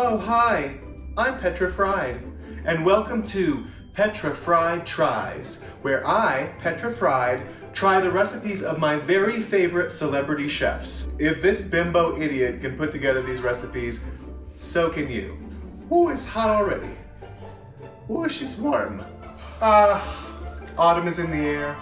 Hello, hi, I'm Petra Fried, and welcome to Petra Fried Tries, where I, Petra Fried, try the recipes of my very favorite celebrity chefs. If this bimbo idiot can put together these recipes, so can you. Ooh, it's hot already. Ooh, she's warm. Autumn is in the air.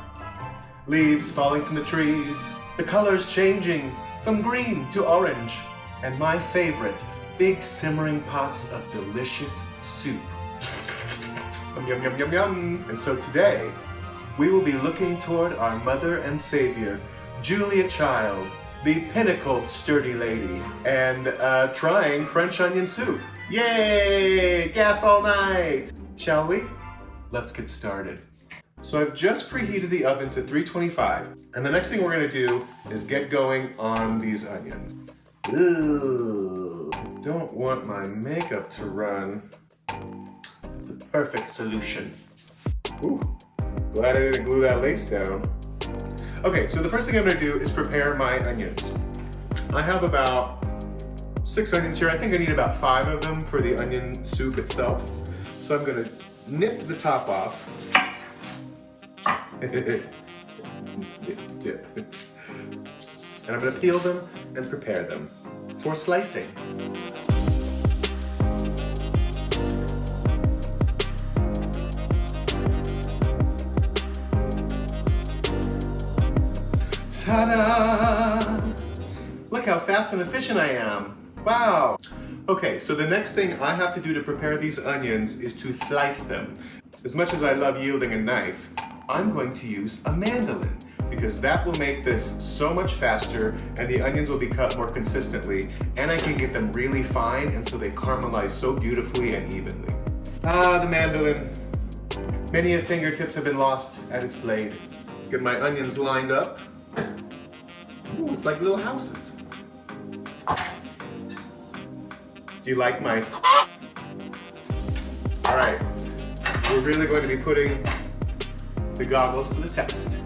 Leaves falling from the trees. The colors changing from green to orange. And my favorite, big simmering pots of delicious soup. Yum, yum, yum, yum, yum. And so today, we will be looking toward our mother and savior, Julia Child, the pinnacle sturdy lady, and trying French onion soup. Yay! Gas all night! Shall we? Let's get started. So I've just preheated the oven to 325, and the next thing we're gonna do is get going on these onions. Ooh, don't want my makeup to run. The perfect solution. Ooh, glad I didn't glue that lace down. Okay, so the first thing I'm gonna do is prepare my onions. I have about 6 onions here. I think I need about 5 of them for the onion soup itself. So I'm gonna nip the top off. Dip. And I'm gonna peel them and prepare them for slicing. Ta-da! Look how fast and efficient I am. Wow. Okay, so the next thing I have to do to prepare these onions is to slice them. As much as I love yielding a knife, I'm going to use a mandolin because that will make this so much faster and the onions will be cut more consistently, and I can get them really fine and so they caramelize so beautifully and evenly. Ah, the mandolin. Many a fingertips have been lost at its blade. Get my onions lined up. Ooh, it's like little houses. Do you like my... All right, we're really going to be putting the goggles to the test.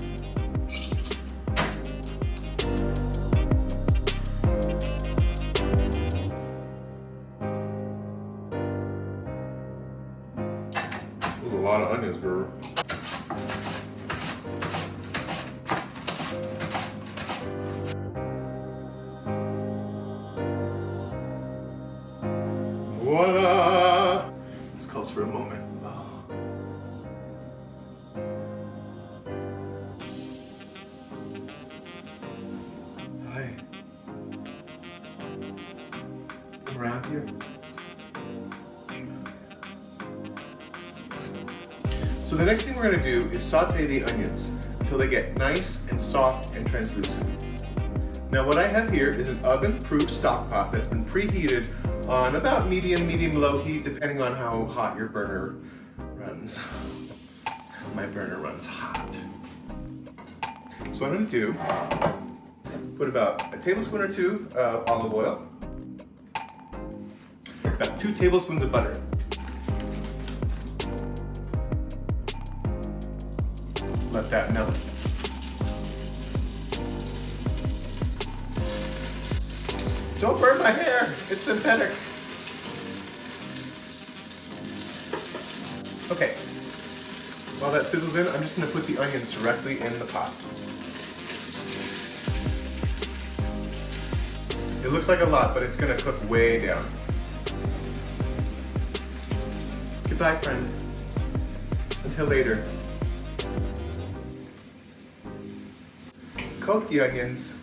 There's a lot of onions, girl. Voila! This calls for a moment. Oh. Hi. Come around here. So the next thing we're going to do is saute the onions until they get nice and soft and translucent. Now what I have here is an oven-proof stock pot that's been preheated on about medium-low heat, depending on how hot your burner runs. My burner runs hot. So what I'm gonna do, put about a tablespoon or 2 of olive oil, about 2 tablespoons of butter, let that melt. Don't burn my hair, it's synthetic. Okay, while that sizzles in, I'm just gonna put the onions directly in the pot. It looks like a lot, but it's gonna cook way down. Goodbye, friend. Until later. Coat the onions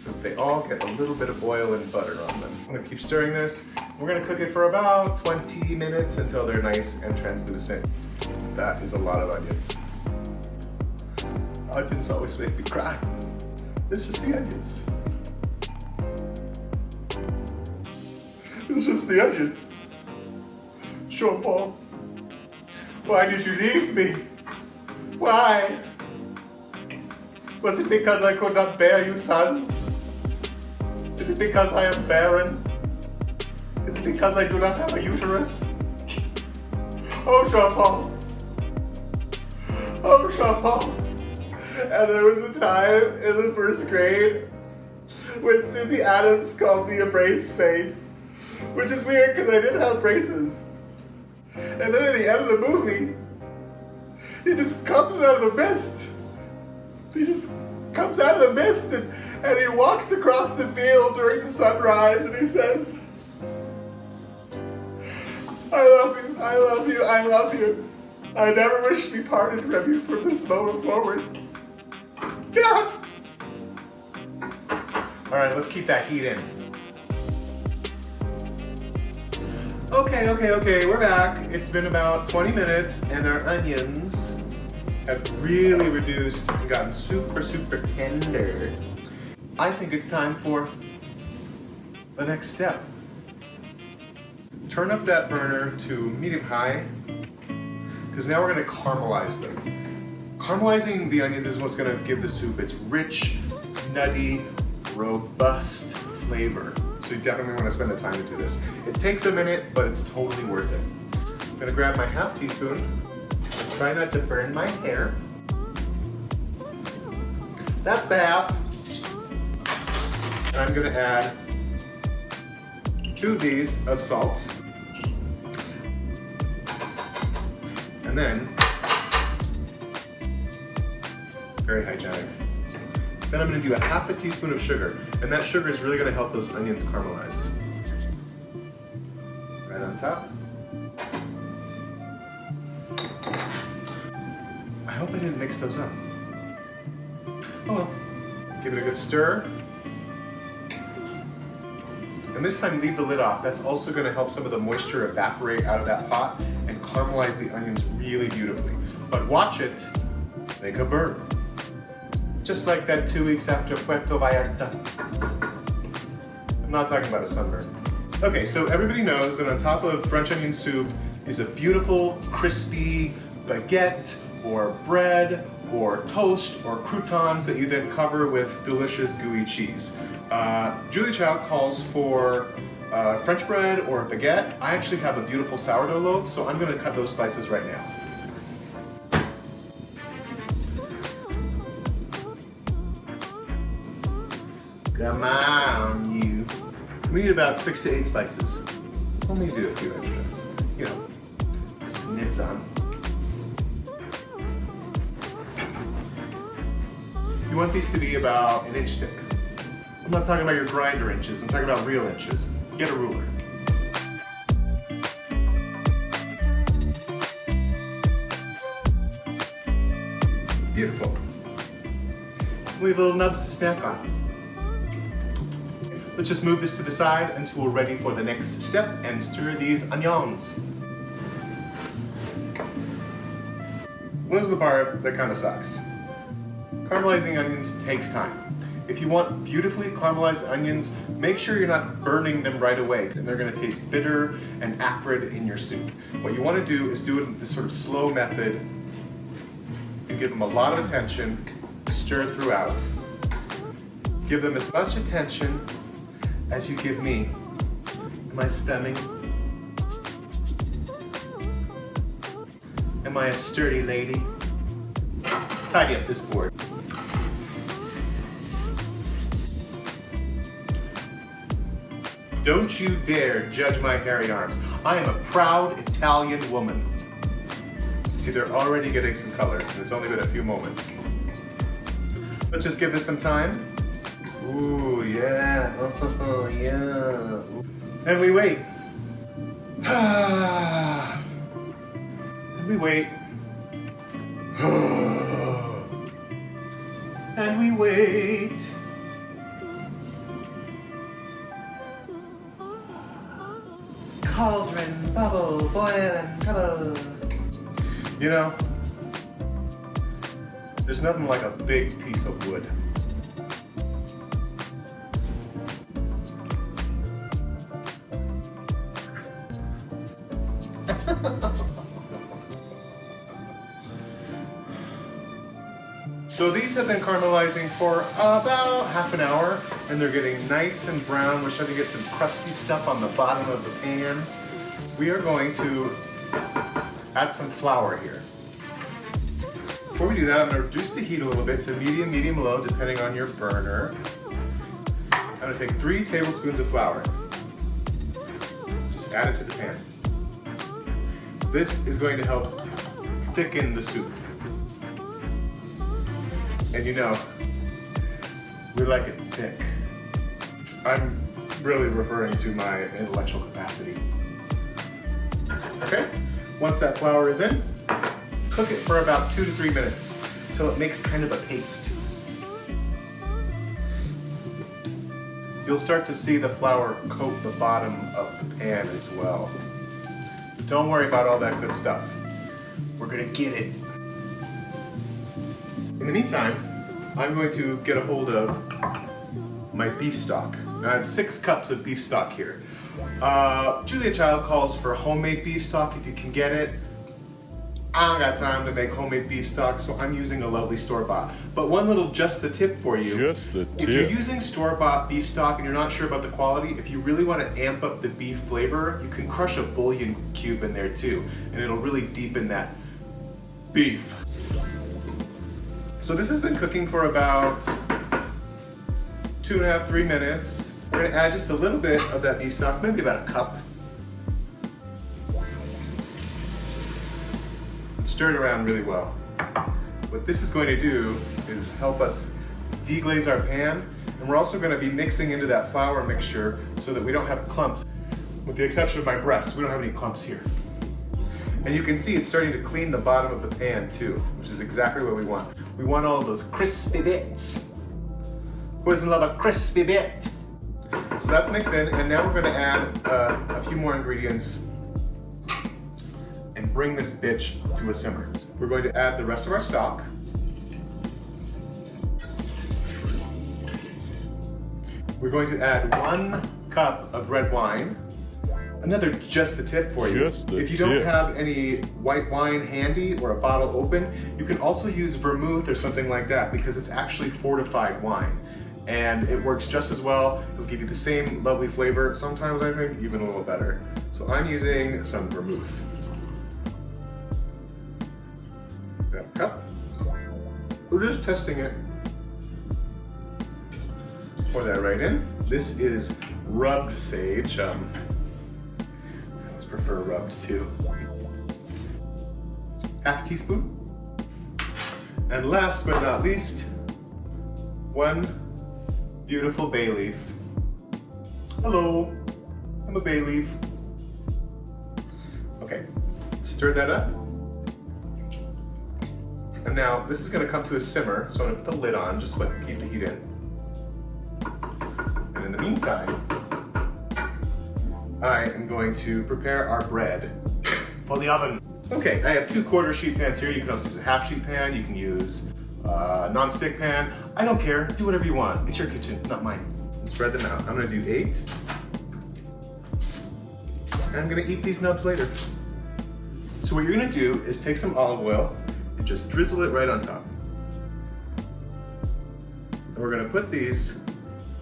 so they all get a little bit of oil and butter on them. I'm gonna keep stirring this. We're gonna cook it for about 20 minutes until they're nice and translucent. That is a lot of onions. Onions always make me cry. It's just the onions. It's just the onions. Jean-Paul, why did you leave me? Why? Was it because I could not bear you sons? Is it because I am barren? Is it because I do not have a uterus? Oh, Jean-Paul. Oh, Jean-Paul. And there was a time in the first grade when Susie Adams called me a brace face, which is weird because I didn't have braces. And then at the end of the movie, he just comes out of the mist. He just comes out of the mist and he walks across the field during the sunrise and he says, I love you, I love you, I love you. I never wish to be parted from you from this moment forward. Yeah. All right, let's keep that heat in. Okay, we're back. It's been about 20 minutes and our onions have really reduced and gotten super, super tender. I think it's time for the next step. Turn up that burner to medium-high, because now we're gonna caramelize them. Caramelizing the onions is what's gonna give the soup its rich, nutty, robust flavor. So you definitely wanna spend the time to do this. It takes a minute, but it's totally worth it. I'm gonna grab my half teaspoon and try not to burn my hair. That's the half. And I'm gonna add 2 of these of salt. And then, very hygienic. Then I'm gonna do a half a teaspoon of sugar. And that sugar is really gonna help those onions caramelize. Right on top. I hope I didn't mix those up. Oh well. Give it a good stir. And this time leave the lid off. That's also gonna help some of the moisture evaporate out of that pot and caramelize the onions really beautifully. But watch it make a burn. Just like that 2 weeks after Puerto Vallarta. I'm not talking about a sunburn. Okay, so everybody knows that on top of French onion soup is a beautiful, crispy baguette or bread or toast or croutons that you then cover with delicious gooey cheese. Julie Chow calls for French bread or a baguette. I actually have a beautiful sourdough loaf, so I'm gonna cut those slices right now. Come on, you. We need about 6 to 8 slices. Only do a few extra. You know, just nibs on. You want these to be about 1 inch thick. I'm not talking about your grinder inches, I'm talking about real inches. Get a ruler. Beautiful. We have little nubs to snack on. Let's just move this to the side until we're ready for the next step and stir these onions. This is the part that kind of sucks. Caramelizing onions takes time. If you want beautifully caramelized onions, make sure you're not burning them right away because they're going to taste bitter and acrid in your soup. What you want to do is do it in this sort of slow method and give them a lot of attention, stir throughout. Give them as much attention as you give me. Am I stunning? Am I a sturdy lady? Let's tidy up this board. Don't you dare judge my hairy arms. I am a proud Italian woman. See, they're already getting some color, and it's only been a few moments. Let's just give this some time. Ooh, yeah. Oh, yeah. And we wait. And we wait. And we wait. Cauldron, bubble, boil and trouble. You know, there's nothing like a big piece of wood. So these have been caramelizing for about half an hour, and they're getting nice and brown. We're starting to get some crusty stuff on the bottom of the pan. We are going to add some flour here. Before we do that, I'm going to reduce the heat a little bit to medium, medium-low, depending on your burner. I'm gonna take 3 tablespoons of flour. Just add it to the pan. This is going to help thicken the soup. And you know, we like it thick. I'm really referring to my intellectual capacity. Okay, once that flour is in, cook it for about 2 to 3 minutes until it makes kind of a paste. You'll start to see the flour coat the bottom of the pan as well. Don't worry about all that good stuff. We're gonna get it. In the meantime, I'm going to get a hold of my beef stock. I have 6 cups of beef stock here. Julia Child calls for homemade beef stock if you can get it. I don't got time to make homemade beef stock, so I'm using a lovely store-bought. But one little just the tip for you. Just the tip. If you're using store-bought beef stock and you're not sure about the quality, if you really want to amp up the beef flavor, you can crush a bouillon cube in there too, and it'll really deepen that beef. So this has been cooking for about 2.5 to 3 minutes. We're gonna add just a little bit of that beef stock, maybe about a cup. Stir it around really well. What this is going to do is help us deglaze our pan, and we're also going to be mixing into that flour mixture so that we don't have clumps. With the exception of my breasts, we don't have any clumps here. And you can see it's starting to clean the bottom of the pan too, which is exactly what we want. We want all of those crispy bits. Who doesn't love a crispy bit? So that's mixed in, and now we're going to add a few more ingredients and bring this bitch to a simmer. We're going to add the rest of our stock. We're going to add 1 cup of red wine. Another just the tip for you. If you don't have any white wine handy or a bottle open, you can also use vermouth or something like that because it's actually fortified wine. And it works just as well. It'll give you the same lovely flavor. Sometimes I think even a little better. So I'm using some vermouth. Got a cup. We're just testing it. Pour that right in. This is rubbed sage. I always prefer rubbed too. Half teaspoon. And last but not least, 1 beautiful bay leaf. Hello, I'm a bay leaf. Okay, stir that up. And now this is going to come to a simmer, so I'm going to put the lid on just to keep the heat in. And in the meantime, I am going to prepare our bread for the oven. Okay, I have 2 1/4 sheet pans here. You can also use a half sheet pan. You can use a non-stick pan. I don't care. Do whatever you want. It's your kitchen, not mine. And spread them out. I'm going to do 8. And I'm going to eat these nubs later. So what you're going to do is take some olive oil and just drizzle it right on top. And we're going to put these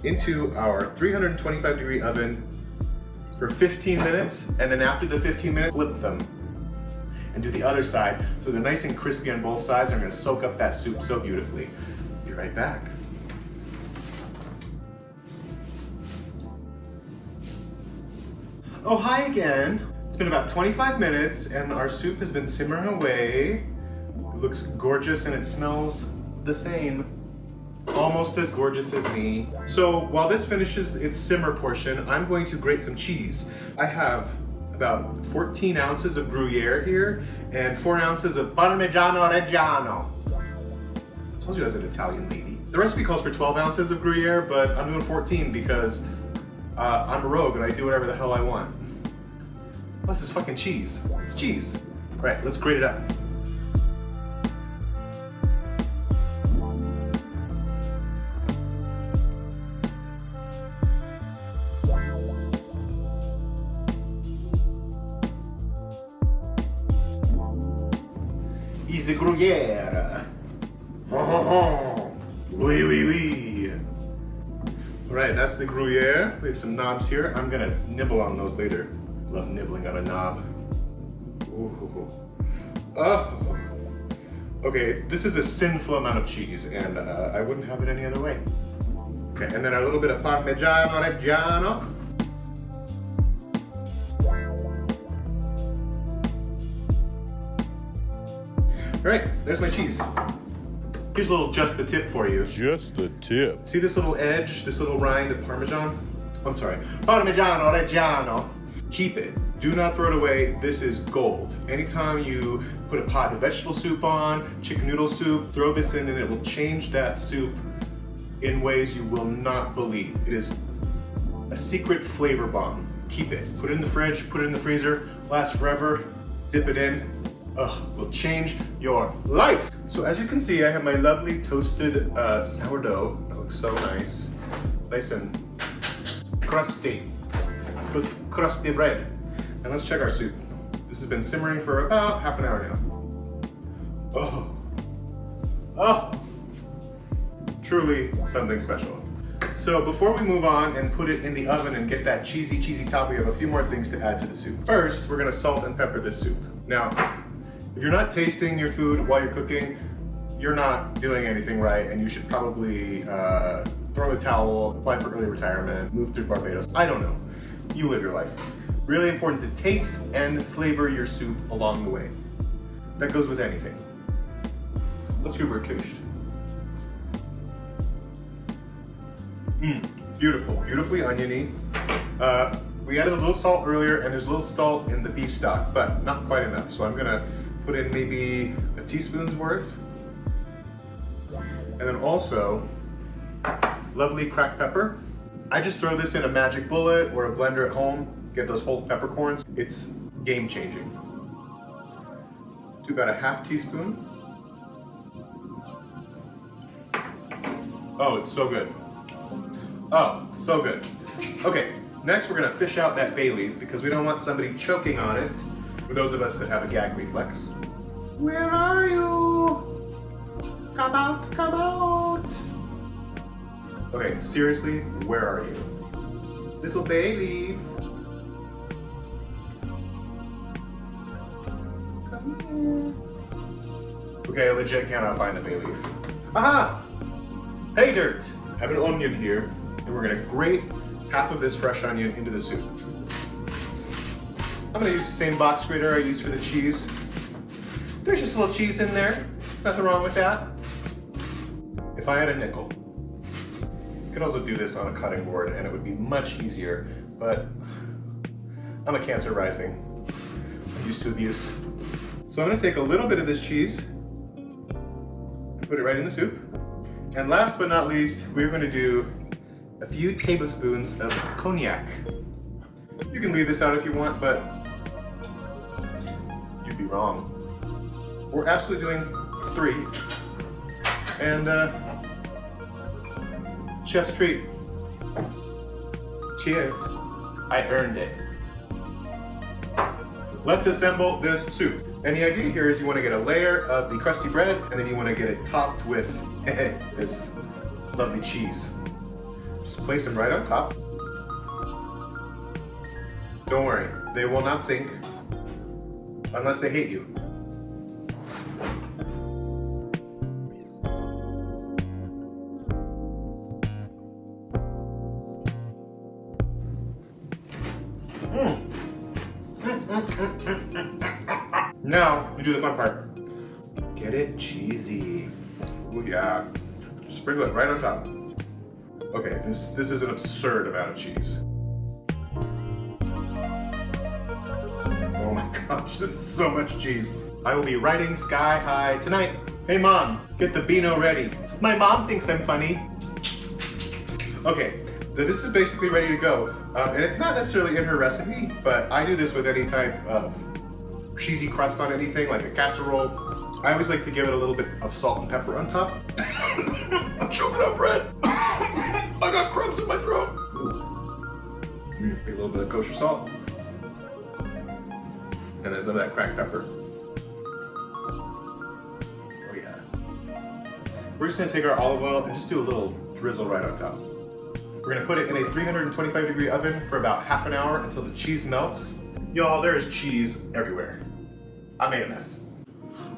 into our 325-degree oven for 15 minutes, and then after the 15 minutes, flip them and do the other side so they're nice and crispy on both sides. They're going to soak up that soup so beautifully. Be right back. Oh, hi again. It's been about 25 minutes and our soup has been simmering away. It looks gorgeous and it smells the same. Almost as gorgeous as me. So while this finishes its simmer portion, I'm going to grate some cheese. I have about 14 ounces of Gruyere here and 4 ounces of Parmigiano Reggiano. I told you I was an Italian lady. The recipe calls for 12 ounces of Gruyere, but I'm doing 14 because I'm a rogue and I do whatever the hell I want. Plus it's fucking cheese. It's cheese. All right, let's grate it up. Easy Gruyere. Oui, oui, oui. All right, that's the Gruyere. We have some knobs here. I'm gonna nibble on those later. Love nibbling on a knob. Ooh. Oh. Okay, this is a sinful amount of cheese, and I wouldn't have it any other way. Okay, and then a little bit of Parmigiano Reggiano. All right, there's my cheese. Here's a little just the tip for you. Just the tip. See this little edge, this little rind of Parmesan? I'm sorry, Parmigiano Reggiano. Keep it. Do not throw it away. This is gold. Anytime you put a pot of vegetable soup on, chicken noodle soup, throw this in and it will change that soup in ways you will not believe. It is a secret flavor bomb. Keep it. Put it in the fridge, put it in the freezer, lasts forever, dip it in. Will change your life. So as you can see, I have my lovely toasted sourdough. That looks so nice. Nice and crusty. Good crusty bread. And let's check our soup. This has been simmering for about half an hour now. Oh, truly something special. So before we move on and put it in the oven and get that cheesy top, we have a few more things to add to the soup. First, we're gonna salt and pepper this soup. Now, if you're not tasting your food while you're cooking, you're not doing anything right, and you should probably throw the towel, apply for early retirement, move to Barbados. I don't know. You live your life. Really important to taste and flavor your soup along the way. That goes with anything. Let's give her a taste. Beautiful, beautifully oniony. We added a little salt earlier, and there's a little salt in the beef stock, but not quite enough. So I'm gonna put in maybe a teaspoon's worth. And then also, lovely cracked pepper. I just throw this in a magic bullet or a blender at home, get those whole peppercorns. It's game changing. Do about a half teaspoon. Oh, it's so good. Oh, so good. Okay, next we're gonna fish out that bay leaf because we don't want somebody choking on it, for those of us that have a gag reflex. Where are you? Come out, come out. Okay, seriously, where are you? Little bay leaf. Come here. Okay, I legit cannot find the bay leaf. Aha! Hey dirt! I have an onion here, and we're gonna grate half of this fresh onion into the soup. I'm gonna use the same box grater I used for the cheese. There's just a little cheese in there. Nothing wrong with that. If I had a nickel, you could also do this on a cutting board and it would be much easier, but I'm a Cancer rising. I'm used to abuse. So I'm gonna take a little bit of this cheese and put it right in the soup. And last but not least, we're gonna do a few tablespoons of cognac. You can leave this out if you want, but you'd be wrong. We're absolutely doing 3. And chef's treat. Cheers. I earned it. Let's assemble this soup. And the idea here is you want to get a layer of the crusty bread, and then you want to get it topped with this lovely cheese. Just place them right on top. Don't worry, they will not sink unless they hate you. Now, you do the fun part. Get it cheesy. Oh yeah. Just sprinkle it right on top. Okay, this is an absurd amount of cheese. Oh my gosh, this is so much cheese. I will be riding sky high tonight. Hey mom, get the Beano ready. My mom thinks I'm funny. Okay, this is basically ready to go. And it's not necessarily in her recipe, but I do this with any type of cheesy crust on anything, like a casserole. I always like to give it a little bit of salt and pepper on top. I'm choking on bread. I got crumbs in my throat. A little bit of kosher salt. And then some of that cracked pepper. Oh yeah. We're just gonna take our olive oil and just do a little drizzle right on top. We're gonna put it in a 325-degree oven for about half an hour until the cheese melts. Y'all, there is cheese everywhere. I made a mess.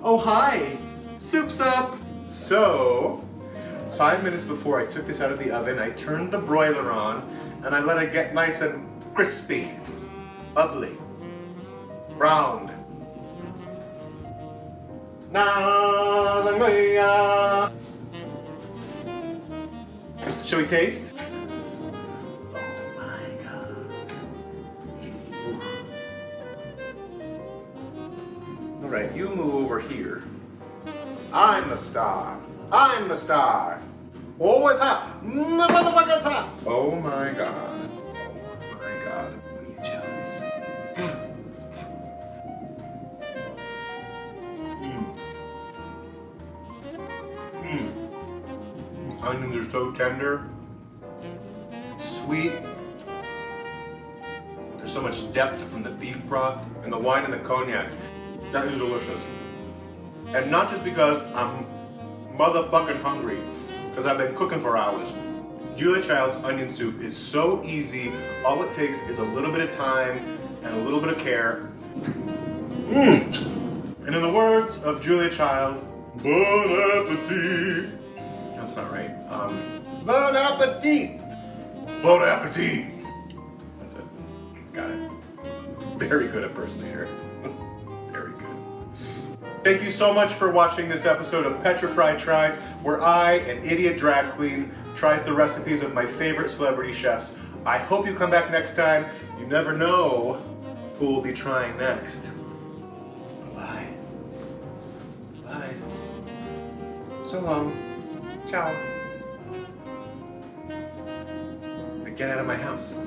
Oh hi, soup's up. So, 5 minutes before I took this out of the oven, I turned the broiler on and I let it get nice and crispy, bubbly, browned. Shall we taste? Oh my God. All right, you move over here. I'm the star. I'm the star. Oh, it's hot. My motherfucker's hot. Oh my God. Oh my God. What are you jealous? Onions are so tender, sweet. There's so much depth from the beef broth and the wine and the cognac. That is delicious. And not just because I'm motherfucking hungry, because I've been cooking for hours. Julia Child's onion soup is so easy. All it takes is a little bit of time and a little bit of care. And in the words of Julia Child, bon appetit. That's not right. Bon appetit. Bon appetit. That's it. Got it. Very good impersonator. Very good. Thank you so much for watching this episode of Petra Fried Tries, where I, an idiot drag queen, tries the recipes of my favorite celebrity chefs. I hope you come back next time. You never know who will be trying next. Bye. Bye. So long. Ciao. Get out of my house.